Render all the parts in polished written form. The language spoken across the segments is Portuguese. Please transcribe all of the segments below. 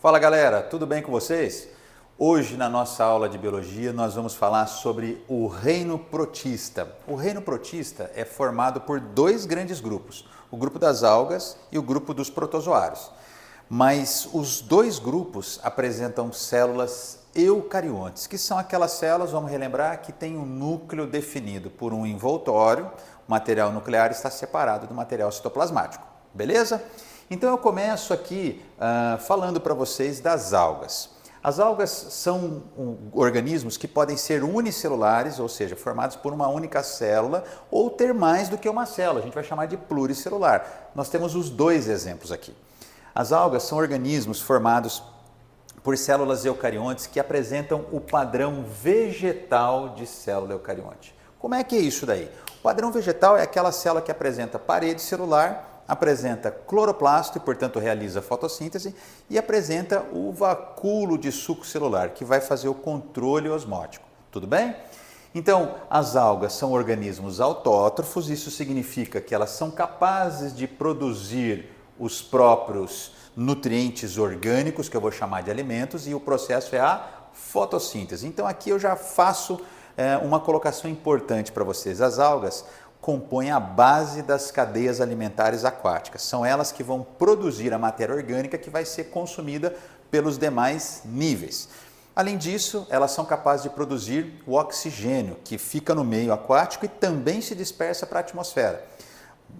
Fala galera, tudo bem com vocês? Hoje na nossa aula de biologia nós vamos falar sobre o reino protista. O reino protista é formado por dois grandes grupos, o grupo das algas e o grupo dos protozoários. Mas os dois grupos apresentam células eucariontes, que são aquelas células, vamos relembrar, que têm um núcleo definido por um envoltório, o material nuclear está separado do material citoplasmático, beleza? Então eu começo aqui falando para vocês das algas. As algas são organismos que podem ser unicelulares, ou seja, formados por uma única célula, ou ter mais do que uma célula, a gente vai chamar de pluricelular. Nós temos os dois exemplos aqui. As algas são organismos formados por células eucariontes que apresentam o padrão vegetal de célula eucarionte. Como é que é isso daí? O padrão vegetal é aquela célula que apresenta parede celular, apresenta cloroplasto e, portanto, realiza fotossíntese e apresenta o vacúolo de suco celular, que vai fazer o controle osmótico. Tudo bem? Então, as algas são organismos autótrofos, isso significa que elas são capazes de produzir os próprios nutrientes orgânicos, que eu vou chamar de alimentos, e o processo é a fotossíntese. Então, aqui eu já faço uma colocação importante para vocês. As algas compõem a base das cadeias alimentares aquáticas. São elas que vão produzir a matéria orgânica que vai ser consumida pelos demais níveis. Além disso, elas são capazes de produzir o oxigênio, que fica no meio aquático e também se dispersa para a atmosfera.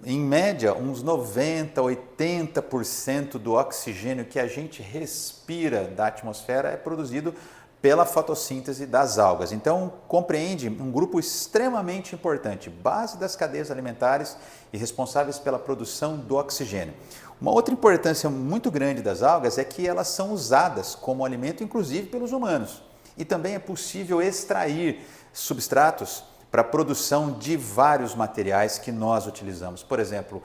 Em média, uns 90, 80% do oxigênio que a gente respira da atmosfera é produzido pela fotossíntese das algas. Então, compreende um grupo extremamente importante, base das cadeias alimentares e responsáveis pela produção do oxigênio. Uma outra importância muito grande das algas é que elas são usadas como alimento, inclusive pelos humanos. E também é possível extrair substratos para a produção de vários materiais que nós utilizamos. Por exemplo,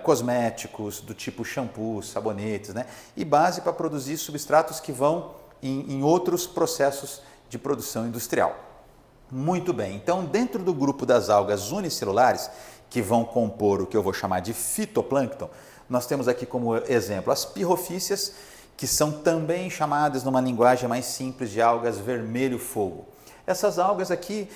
cosméticos do tipo shampoo, sabonetes, né? E base para produzir substratos que vão em outros processos de produção industrial. Muito bem, então dentro do grupo das algas unicelulares, que vão compor o que eu vou chamar de fitoplâncton, nós temos aqui como exemplo as pirrofícias, que são também chamadas numa linguagem mais simples de algas vermelho-fogo. Essas algas aqui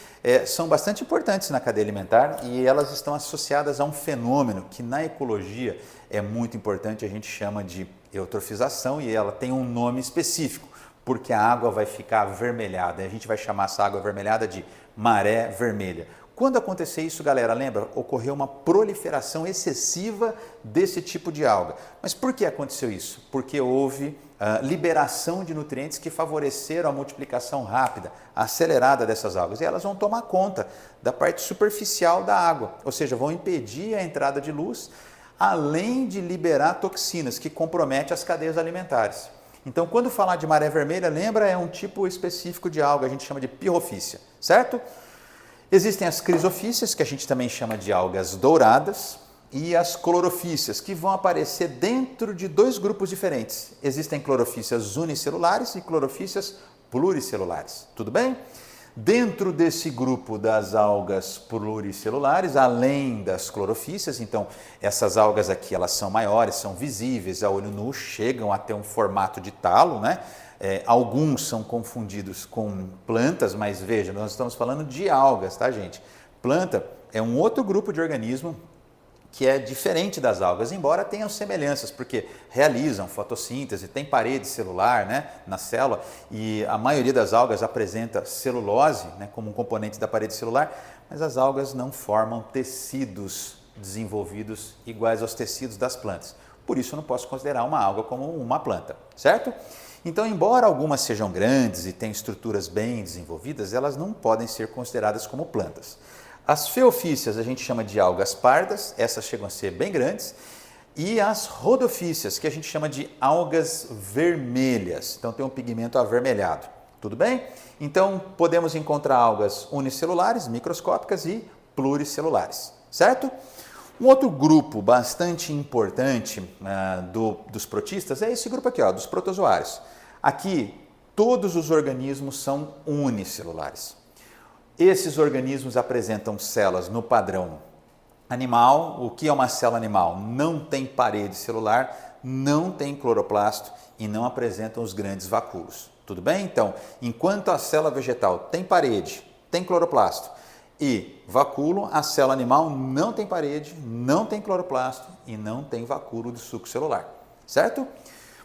são bastante importantes na cadeia alimentar e elas estão associadas a um fenômeno que na ecologia é muito importante, a gente chama de eutrofização e ela tem um nome específico, porque a água vai ficar avermelhada. A gente vai chamar essa água avermelhada de maré vermelha. Quando acontecer isso, galera, lembra? Ocorreu uma proliferação excessiva desse tipo de alga. Mas por que aconteceu isso? Porque houve liberação de nutrientes que favoreceram a multiplicação rápida, acelerada dessas algas. E elas vão tomar conta da parte superficial da água, ou seja, vão impedir a entrada de luz, além de liberar toxinas que comprometem as cadeias alimentares. Então, quando falar de maré vermelha, lembra, é um tipo específico de alga, a gente chama de pirrofícia, certo? Existem as crisofícias, que a gente também chama de algas douradas, e as clorofícias, que vão aparecer dentro de dois grupos diferentes. Existem clorofícias unicelulares e clorofícias pluricelulares, tudo bem? Dentro desse grupo das algas pluricelulares, além das clorofícias, então essas algas aqui elas são maiores, são visíveis a olho nu, chegam a ter um formato de talo, né? Alguns são confundidos com plantas, mas veja, nós estamos falando de algas, tá, gente? Planta é um outro grupo de organismo que é diferente das algas, embora tenham semelhanças, porque realizam fotossíntese, tem parede celular, né, na célula, e a maioria das algas apresenta celulose, né, como um componente da parede celular, mas as algas não formam tecidos desenvolvidos iguais aos tecidos das plantas. Por isso eu não posso considerar uma alga como uma planta, certo? Então, embora algumas sejam grandes e tenham estruturas bem desenvolvidas, elas não podem ser consideradas como plantas. As feofícias a gente chama de algas pardas, essas chegam a ser bem grandes, e as rodofícias, que a gente chama de algas vermelhas, então tem um pigmento avermelhado, tudo bem? Então podemos encontrar algas unicelulares, microscópicas e pluricelulares, certo? Um outro grupo bastante importante dos protistas é esse grupo aqui, ó, dos protozoários. Aqui todos os organismos são unicelulares. Esses organismos apresentam células no padrão animal. O que é uma célula animal? Não tem parede celular, não têm cloroplasto e não apresentam os grandes vacúolos. Tudo bem? Então, enquanto a célula vegetal tem parede, tem cloroplasto e vacúolo, a célula animal não tem parede, não tem cloroplasto e não tem vacúolo de suco celular. Certo?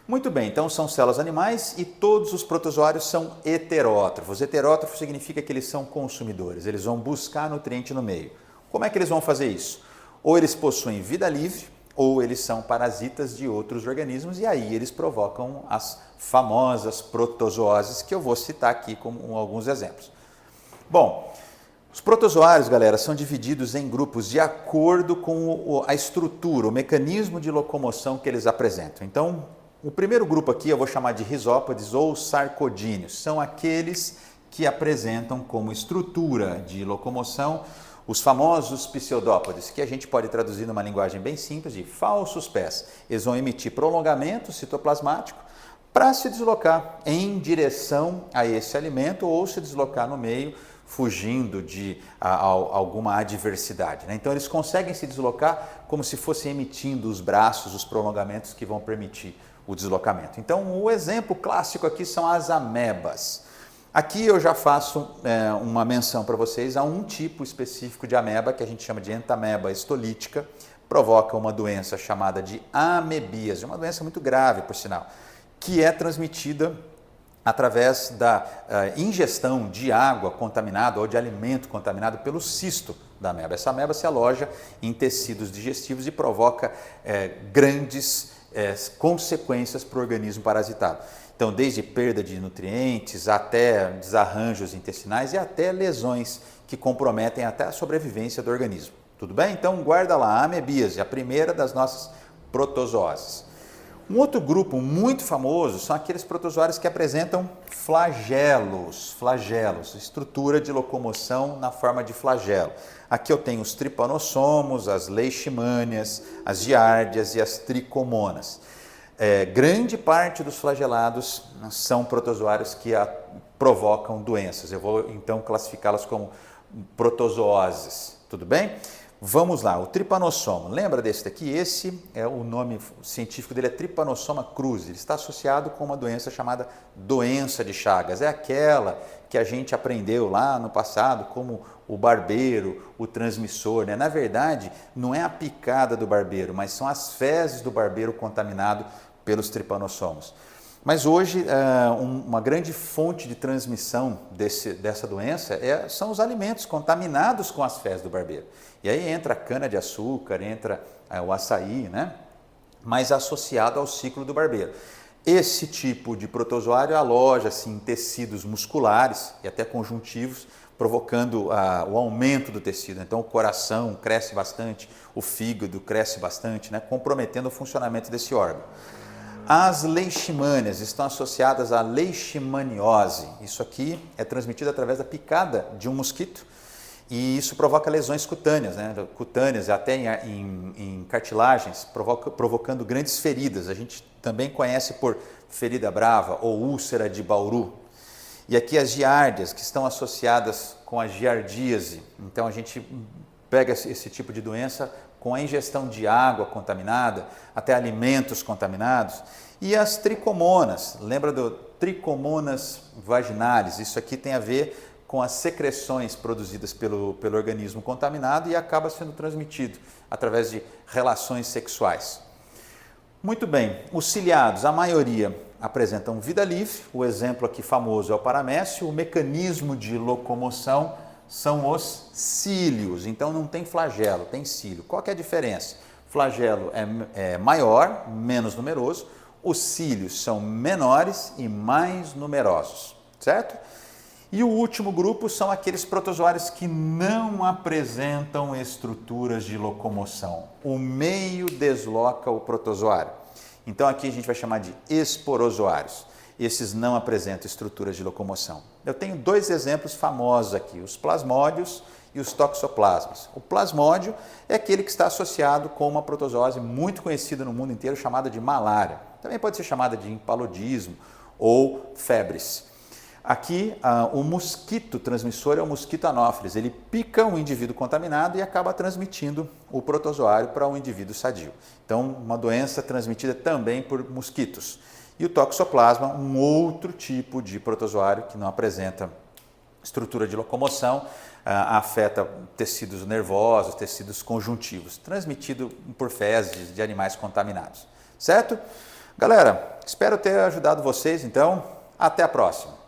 Muito bem, então são células animais e todos os protozoários são heterótrofos. Heterótrofo significa que eles são consumidores, eles vão buscar nutriente no meio. Como é que eles vão fazer isso? Ou eles possuem vida livre, ou eles são parasitas de outros organismos e aí eles provocam as famosas protozooses que eu vou citar aqui como alguns exemplos. Bom, os protozoários, galera, são divididos em grupos de acordo com a estrutura, o mecanismo de locomoção que eles apresentam. Então, o primeiro grupo aqui eu vou chamar de rizópodes ou sarcodíneos, são aqueles que apresentam como estrutura de locomoção os famosos pseudópodes, que a gente pode traduzir numa linguagem bem simples de falsos pés. Eles vão emitir prolongamento citoplasmático para se deslocar em direção a esse alimento ou se deslocar no meio, fugindo de alguma adversidade. Né? Então eles conseguem se deslocar como se fossem emitindo os braços, os prolongamentos que vão permitir o deslocamento. Então o exemplo clássico aqui são as amebas. Aqui eu já faço uma menção para vocês a um tipo específico de ameba que a gente chama de entameba estolítica, provoca uma doença chamada de amebíase, uma doença muito grave, por sinal, que é transmitida através da ingestão de água contaminada ou de alimento contaminado pelo cisto da ameba. Essa ameba se aloja em tecidos digestivos e provoca grandes consequências para o organismo parasitado. Então, desde perda de nutrientes, até desarranjos intestinais e até lesões que comprometem até a sobrevivência do organismo. Tudo bem? Então, guarda lá, a amebíase, a primeira das nossas protozooses. Um outro grupo muito famoso são aqueles protozoários que apresentam flagelos, estrutura de locomoção na forma de flagelo. Aqui eu tenho os tripanossomos, as leishmanias, as giardias e as tricomonas. Grande parte dos flagelados são protozoários que provocam doenças. Eu vou então classificá-las como protozooses, tudo bem? Vamos lá, o tripanossomo, lembra desse daqui? Esse é o nome científico dele, é Trypanosoma cruzi. Ele está associado com uma doença chamada doença de Chagas. É aquela que a gente aprendeu lá no passado como o barbeiro, o transmissor, né? Na verdade, não é a picada do barbeiro, mas são as fezes do barbeiro contaminado pelos tripanossomos. Mas hoje, uma grande fonte de transmissão dessa doença são os alimentos contaminados com as fezes do barbeiro. E aí entra a cana-de-açúcar, entra o açaí, né? Mas associado ao ciclo do barbeiro. Esse tipo de protozoário aloja-se em tecidos musculares e até conjuntivos, provocando o aumento do tecido. Então o coração cresce bastante, o fígado cresce bastante, né? Comprometendo o funcionamento desse órgão. As leishmanias estão associadas à leishmaniose. Isso aqui é transmitido através da picada de um mosquito e isso provoca lesões cutâneas, né? Cutâneas até em cartilagens, provocando grandes feridas. A gente também conhece por ferida brava ou úlcera de Bauru. E aqui as giardias, que estão associadas com a giardíase. Então a gente pega esse tipo de doença com a ingestão de água contaminada, até alimentos contaminados. E as tricomonas, lembra do tricomonas vaginalis? Isso aqui tem a ver com as secreções produzidas pelo organismo contaminado e acaba sendo transmitido através de relações sexuais. Muito bem, os ciliados, a maioria apresentam vida livre, o exemplo aqui famoso é o paramécio, o mecanismo de locomoção são os cílios, então não tem flagelo, tem cílio. Qual que é a diferença? Flagelo é maior, menos numeroso, os cílios são menores e mais numerosos, certo? E o último grupo são aqueles protozoários que não apresentam estruturas de locomoção. O meio desloca o protozoário. Então aqui a gente vai chamar de esporozoários. Esses não apresentam estruturas de locomoção. Eu tenho dois exemplos famosos aqui, os plasmódios e os toxoplasmas. O plasmódio é aquele que está associado com uma protozoose muito conhecida no mundo inteiro chamada de malária. Também pode ser chamada de impaludismo ou febres. Aqui, o mosquito transmissor é o mosquito anófeles. Ele pica um indivíduo contaminado e acaba transmitindo o protozoário para um indivíduo sadio. Então, uma doença transmitida também por mosquitos. E o toxoplasma, um outro tipo de protozoário que não apresenta estrutura de locomoção, afeta tecidos nervosos, tecidos conjuntivos, transmitido por fezes de animais contaminados. Certo? Galera, espero ter ajudado vocês, então, até a próxima.